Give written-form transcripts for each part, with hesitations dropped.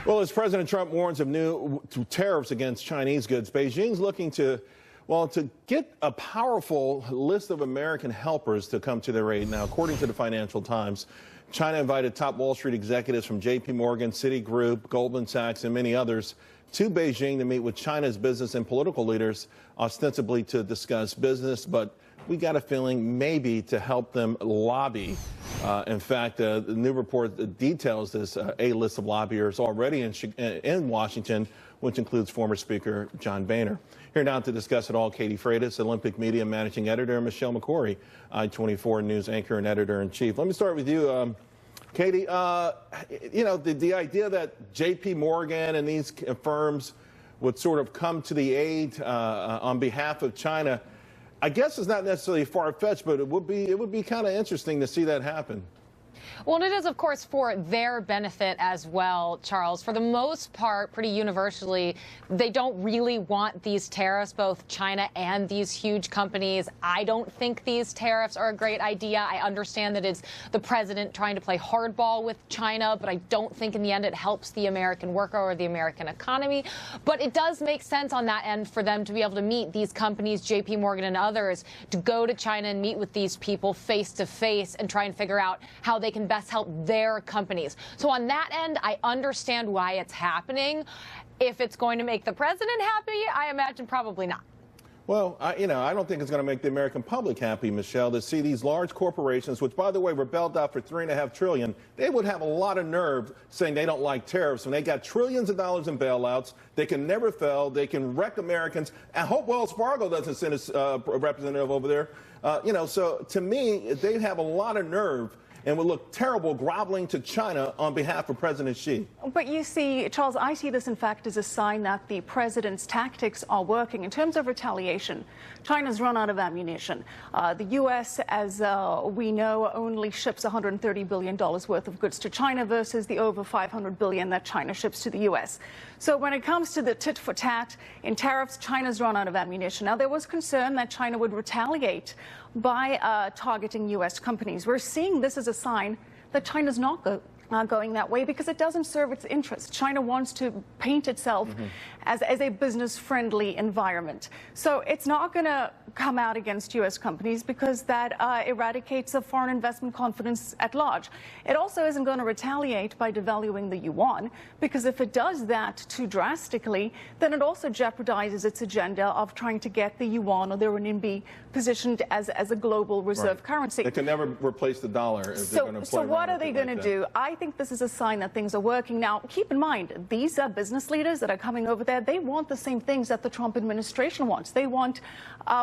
Well, as President Trump warns of new tariffs against Chinese goods, Beijing's looking to get a powerful list of American helpers to come to their aid. Now, according to the Financial Times, China invited top Wall Street executives from J.P. Morgan, Citigroup, Goldman Sachs, and many others to Beijing to meet with China's business and political leaders, ostensibly to discuss business, but we got a feeling maybe to help them lobby. In fact, the new report details this A-list of lobbyers already in Washington, which includes former Speaker John Boehner. Here now to discuss it all, Katie Freitas, Olympic Media Managing Editor, and Michelle Makori, i24 News Anchor and Editor-in-Chief. Let me start with you, Katie. You know, the idea that J.P. Morgan and these firms would sort of come to the aid on behalf of China, I guess it's not necessarily far-fetched, but it would be kind of interesting to see that happen. Well, and it is, of course, for their benefit as well, Charles. For the most part, pretty universally, they don't really want these tariffs, both China and these huge companies. I don't think these tariffs are a great idea. I understand that it's the president trying to play hardball with China, but I don't think in the end it helps the American worker or the American economy. But it does make sense on that end for them to be able to meet these companies, J.P. Morgan and others, to go to China and meet with these people face to face and try and figure out how they can best help their companies. So on that end, I understand why it's happening. If it's going to make the president happy, I imagine probably not. Well, I don't think it's going to make the American public happy, Michelle, to see these large corporations, which, by the way, were bailed out for $3.5 trillion. They would have a lot of nerve saying they don't like tariffs when they got trillions of dollars in bailouts. They can never fail. They can wreck Americans. I hope Wells Fargo doesn't send a representative over there. So to me, they'd have a lot of nerve and would look terrible groveling to China on behalf of President Xi. But you see, Charles, I see this, in fact, as a sign that the president's tactics are working. In terms of retaliation, China's run out of ammunition. The U.S., as we know, only ships $130 billion worth of goods to China versus the over $500 billion that China ships to the U.S. So when it comes to the tit-for-tat in tariffs, China's run out of ammunition. Now, there was concern that China would retaliate by targeting U.S. companies. We're seeing this as a sign that China's not going that way because it doesn't serve its interests. China wants to paint itself as a business-friendly environment. So it's not going to come out against U.S. companies because that eradicates the foreign investment confidence at large. It also isn't going to retaliate by devaluing the yuan, because if it does that too drastically, then it also jeopardizes its agenda of trying to get the yuan or the renminbi positioned as a global reserve currency. It can never replace the dollar. So what are they going to do? I think this is a sign that things are working. Now, keep in mind, these business leaders that are coming over there, they want the same things that the Trump administration wants. They want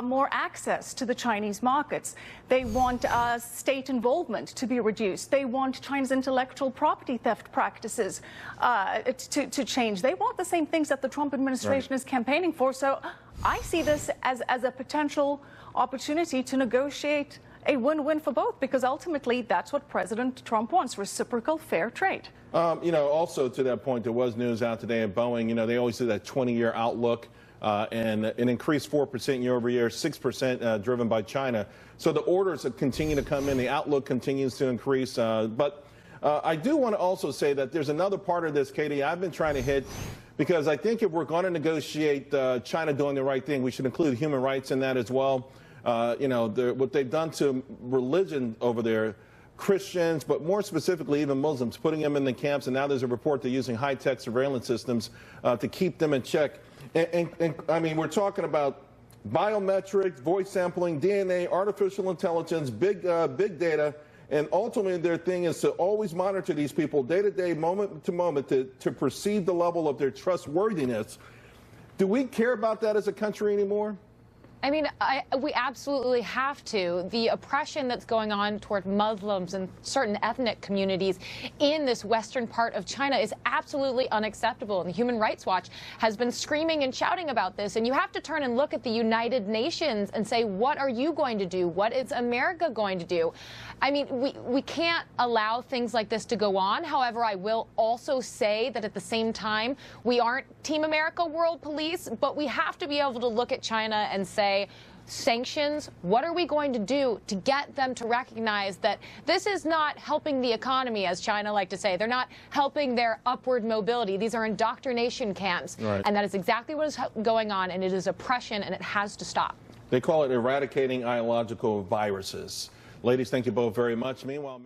more access to the Chinese markets. They want state involvement to be reduced. They want China's intellectual property theft practices to change. They want the same things that the Trump administration is campaigning for. So I see this as a potential opportunity to negotiate a win-win for both, because ultimately that's what President Trump wants: reciprocal fair trade. Also to that point, there was news out today at Boeing. They always do that 20-year outlook, and an increased 4% year over year, 6% driven by China. So the orders continue to come in. The outlook continues to increase. But I do want to also say that there's another part of this, Katie, I've been trying to hit, because I think if we're going to negotiate China doing the right thing, we should include human rights in that as well. What they've done to religion over there, Christians, but more specifically even Muslims, putting them in the camps, and now there's a report they're using high-tech surveillance systems to keep them in check. And I mean, we're talking about biometrics, voice sampling, DNA, artificial intelligence, big data, and ultimately their thing is to always monitor these people day to day, moment to moment, to perceive the level of their trustworthiness. Do we care about that as a country anymore? I mean, we absolutely have to. The oppression that's going on toward Muslims and certain ethnic communities in this western part of China is absolutely unacceptable. And Human Rights Watch has been screaming and shouting about this. And you have to turn and look at the United Nations and say, what are you going to do? What is America going to do? I mean, we can't allow things like this to go on. However, I will also say that at the same time, we aren't Team America World Police, but we have to be able to look at China and say, sanctions? What are we going to do to get them to recognize that this is not helping the economy, as China like to say? They're not helping their upward mobility. These are indoctrination camps. Right. And that is exactly what is going on, and it is oppression, and it has to stop. They call it eradicating ideological viruses. Ladies, thank you both very much. Meanwhile,